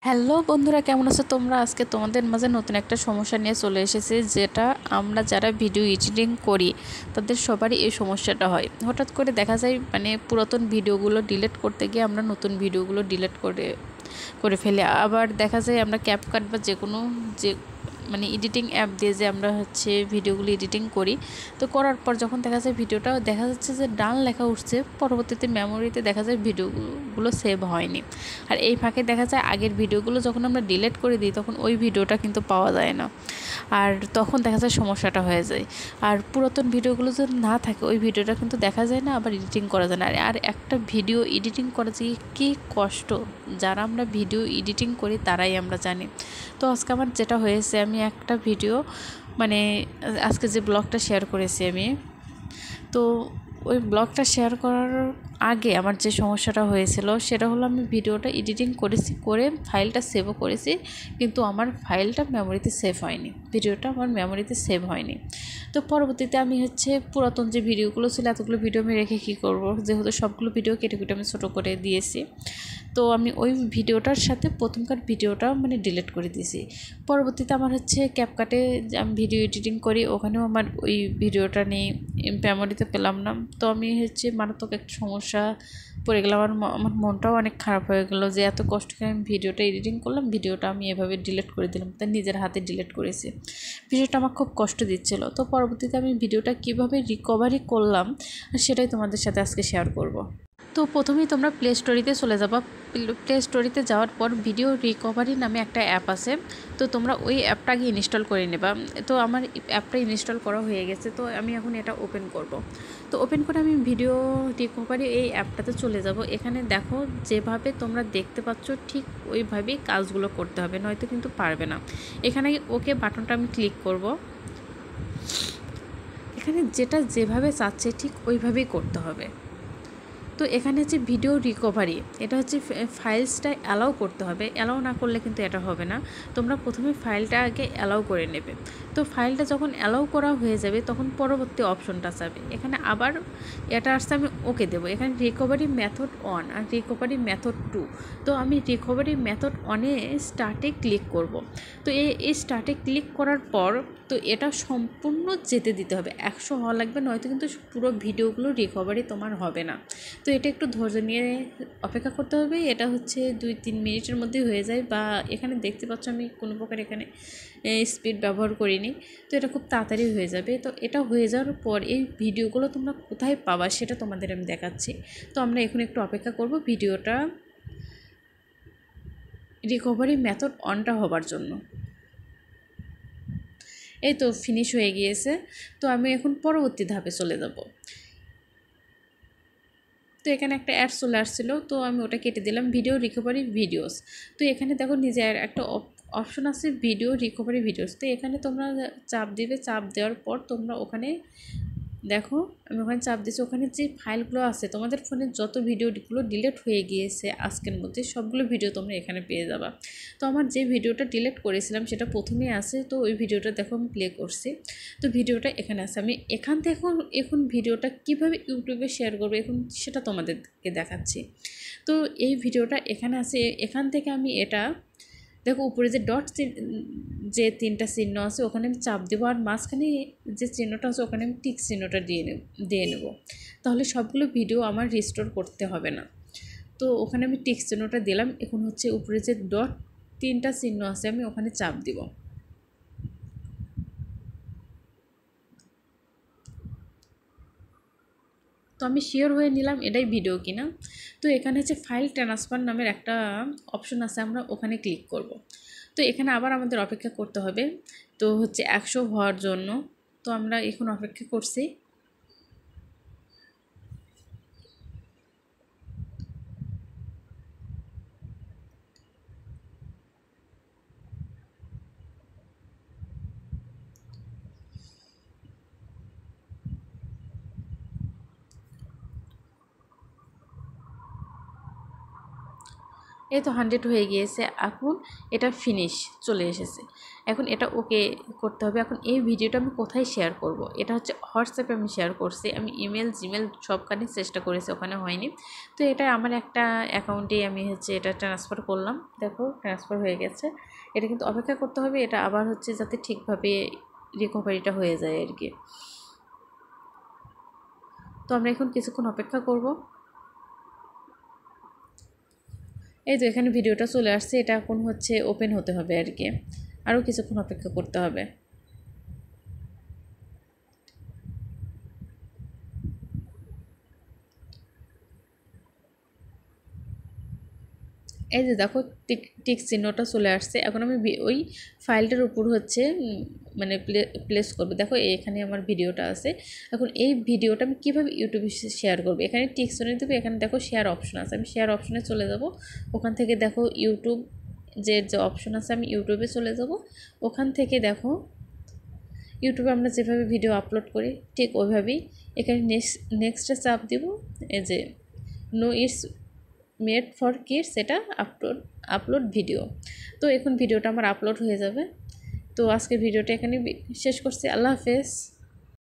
Hello বন্ধুরা, কেমন আছো তোমরা? আজকে তোমাদের মাঝে নতুন একটা সমস্যা নিয়ে চলে এসেছি, যেটা আমরা যারা ভিডিও এডিটিং করি তাদের সবারই এই সমস্যাটা হয়। হঠাৎ করে দেখা যায় পুরাতন ভিডিওগুলো ডিলিট করতে গিয়ে আমরা নতুন ভিডিওগুলো ডিলিট করে করে ফেলি। আবার দেখা যায় আমরা ক্যাপকাট বা যে কোনো যে এডিটিং অ্যাপ দিয়ে যে আমরা ভিডিওগুলো এডিটিং করি, তো করার পর যখন দেখা যায় ভিডিওটা দেখা যাচ্ছে যে ডান লেখা উঠছে, পরবর্তীতে মেমোরিতে দেখা যায় ভিডিওগুলো সেভ হয়নি। আর এই ফাঁকে দেখা যায় আগের ভিডিওগুলো যখন আমরা ডিলিট করে দিই তখন ওই ভিডিওটা কিন্তু পাওয়া যায় না, আর তখন দেখা যায় সমস্যাটা হয়ে যায়। আর পুরাতন ভিডিওগুলো যদি না থাকে ওই ভিডিওটা কিন্তু দেখা যায় না, আবার এডিটিং করা যায় না। আর একটা ভিডিও এডিটিং করা যে কী কষ্ট, যারা আমরা ভিডিও এডিটিং করি তারাই আমরা জানি। তো আজকে আমার যেটা হয়েছে, আমি একটা ভিডিও আজকে যে ব্লগটা শেয়ার করেছি আমি, তো ওই ব্লগটা শেয়ার করার আগে আমার যে সমস্যাটা হয়েছিল সেটা হলো, আমি ভিডিওটা এডিটিং করেছি, করে ফাইলটা সেভও করেছি, কিন্তু আমার ফাইলটা মেমোরিতে সেভ হয়নি, ভিডিওটা আমার মেমোরিতে সেভ হয়নি। তো পরবর্তীতে আমি পুরাতন যে ভিডিওগুলো ছিল এতগুলো ভিডিও আমি রেখে কী করবো, যেহেতু সবগুলো ভিডিও কেটে কেটে আমি ছোটো করে দিয়েছি, তো আমি ওই ভিডিওটার সাথে প্রথমকার ভিডিওটা ডিলিট করে দিয়েছি। পরবর্তীতে আমার ক্যাপকাটে আমি ভিডিও এডিটিং করি, ওখানেও আমার ওই ভিডিওটা নেই, মেমোরিতে পেলাম না। তো আমি মারাত্মক একটা সমস্যা পড়ে গেলাম। আমার মনটাও অনেক খারাপ হয়ে গেলো যে এত কষ্ট করে আমি ভিডিওটা এডিটিং করলাম, ভিডিওটা আমি এভাবে ডিলিট করে দিলাম, তাই নিজের হাতে ডিলিট করেছি। ভিডিওটা আমার খুব কষ্ট দিচ্ছিলো। তো পরবর্তীতে আমি ভিডিওটা কীভাবে রিকভারি করলাম সেটাই তোমাদের সাথে আজকে শেয়ার করব। তো প্রথমেই তোমরা প্লে স্টোরিতে চলে যাবা। প্লে স্টোরিতে যাওয়ার পর ভিডিও রিকভারি নামে একটা অ্যাপ আছে, তো তোমরা ওই অ্যাপটা আগে ইনস্টল করে নেবা। তো আমার অ্যাপটা ইনস্টল করা হয়ে গেছে, তো আমি এখন এটা ওপেন করব। তো ওপেন করে আমি ভিডিও রিকভারি এই অ্যাপটাতে চলে যাব। এখানে দেখো, যেভাবে তোমরা দেখতে পাচ্ছ ঠিক ওইভাবেই কাজগুলো করতে হবে, নয়তো কিন্তু পারবে না। এখানে ওকে বাটনটা আমি ক্লিক করব। এখানে যেটা যেভাবে চাচ্ছে ঠিক ওইভাবেই করতে হবে। তো এখানে ভিডিও রিকভারি, এটা ফাইলসটা অ্যালাউ করতে হবে, অ্যালাউ না করলে কিন্তু এটা হবে না। তোমরা প্রথমে ফাইলটা আগে অ্যালাউ করে নেবে। তো ফাইলটা যখন অ্যালাউ করা হয়ে যাবে তখন পরবর্তী অপশনটা যাবে, এখানে আবার এটা আসছে, আমি ওকে দেবো। এখানে রিকভারি মেথড 1 আর রিকভারি মেথড 2। তো আমি রিকভারি মেথড 1-এ স্টার্টে ক্লিক করব। তো এই স্টার্টে ক্লিক করার পর তো এটা সম্পূর্ণ যেতে দিতে হবে, 100 হওয়া লাগবে, নয়তো কিন্তু পুরো ভিডিওগুলো রিকভারি তোমার হবে না। তো এটা একটু ধৈর্য নিয়ে অপেক্ষা করতে হবে। এটা 2-3 মিনিটের মধ্যে হয়ে যায়, বা এখানে দেখতে পাচ্ছ আমি কোনো প্রকার এখানে স্পিড ব্যবহার করিনি, তো এটা খুব তাড়াতাড়ি হয়ে যাবে। তো এটা হয়ে যাওয়ার পর এই ভিডিওগুলো তোমরা কোথায় পাবা সেটা তোমাদের আমি দেখাচ্ছি। তো আমরা এখন একটু অপেক্ষা করব ভিডিওটা রিকভারি মেথড 1টা হবার জন্য। এই তো ফিনিশ হয়ে গিয়েছে। তো আমি এখন পরবর্তী ধাপে চলে যাব। তো এখানে একটা অ্যাড চলে আসছিলো, তো আমি ওটা কেটে দিলাম, ভিডিও রিকভারি ভিডিওস। তো এখানে দেখো নিজে একটা অপশন আছে, ভিডিও রিকভারি ভিডিওস। তো এখানে তোমরা চাপ দিবে, চাপ দেওয়ার পর তোমরা ওখানে দেখো, আমি ওখানে চাপ দিচ্ছি। ওখানে যে ফাইলগুলো আছে তোমাদের ফোনে, যত ভিডিওগুলো ডিলিট হয়ে গিয়েছে আজকের মধ্যে, সবগুলো ভিডিও তোমরা এখানে পেয়ে যাবা। তো আমার যে ভিডিওটা ডিলিট করেছিলাম সেটা প্রথমেই আছে, তো ওই ভিডিওটা দেখো আমি প্লে করছি। তো ভিডিওটা এখানে আছে। আমি এখান থেকে এখন ভিডিওটা কিভাবে ইউটিউবে শেয়ার করবো এখন সেটা তোমাদেরকে দেখাচ্ছি। তো এই ভিডিওটা এখানে আছে, এখান থেকে আমি এটা দেখো উপরে যে ডট যে 3টা চিহ্ন আছে ওখানে আমি চাপ দেবো, আর মাঝখানে যে চিহ্নটা আছে ওখানে আমি টিক চিহ্নটা দিয়ে নেব। তাহলে সবগুলো ভিডিও আমার রিস্টোর করতে হবে না। তো ওখানে আমি টিক চিহ্নটা দিলাম। এখন উপরে যে ডট 3টা চিহ্ন আছে আমি ওখানে চাপ দিব। তো আমি শিওর হয়ে নিলাম এটাই ভিডিও কিনা। তো এখানে ফাইল ট্রান্সফার নামের একটা অপশন আছে, আমরা ওখানে ক্লিক করব। তো এখানে আবার আমাদের অপেক্ষা করতে হবে, তো 100 হওয়ার জন্য। তো আমরা এখন অপেক্ষা করছি। এই তো 100 হয়ে গিয়েছে। এখন এটা ফিনিশ চলে এসেছে। এখন এটা ওকে করতে হবে। এখন এই ভিডিওটা আমি কোথায় শেয়ার করব? এটা হচ্ছে হোয়াটসঅ্যাপে আমি শেয়ার করছি। আমি ইমেল জিমেল সবখানে চেষ্টা করেছি, ওখানে হয়নি। তো এটা আমার একটা অ্যাকাউন্টে আমি হচ্ছে এটা ট্রান্সফার করলাম। দেখো ট্রান্সফার হয়ে গেছে। এটা কিন্তু অপেক্ষা করতে হবে, এটা আবার হচ্ছে যাতে ঠিকভাবে রিকভারিটা হয়ে যায় আর কি। তো আমরা এখন কিছুক্ষণ অপেক্ষা করব। এই তো এখানে ভিডিওটা চলে আসছে, এটা এখন হচ্ছে ওপেন হতে হবে আর কি, আরও কিছুক্ষণ অপেক্ষা করতে হবে। এই যে দেখো টিক চিহ্নটা চলে আসছে। এখন আমি ওই ফাইলটার উপর হচ্ছে মানে প্লেস করবো। দেখো এখানে আমার ভিডিওটা আছে। এখন এই ভিডিওটা আমি কীভাবে ইউটিউবে শেয়ার করবো, এখানে টিক চিহ্ন দেবো। এখানে দেখো শেয়ার অপশন আছে, আমি শেয়ার অপশনে চলে যাব। ওখান থেকে দেখো ইউটিউব যে অপশন আছে, আমি ইউটিউবে চলে যাব। ওখান থেকে দেখো ইউটিউবে আমরা যেভাবে ভিডিও আপলোড করি ঠিক ওইভাবেই এখানে নেক্সটে চাপ দিব। এই যে no it's made for kids, এটা আপলোড ভিডিও। তো এখন ভিডিওটা আমার আপলোড হয়ে যাবে। তো আজকের ভিডিওটা এখানে শেষ করছি। আল্লাহ হাফেজ।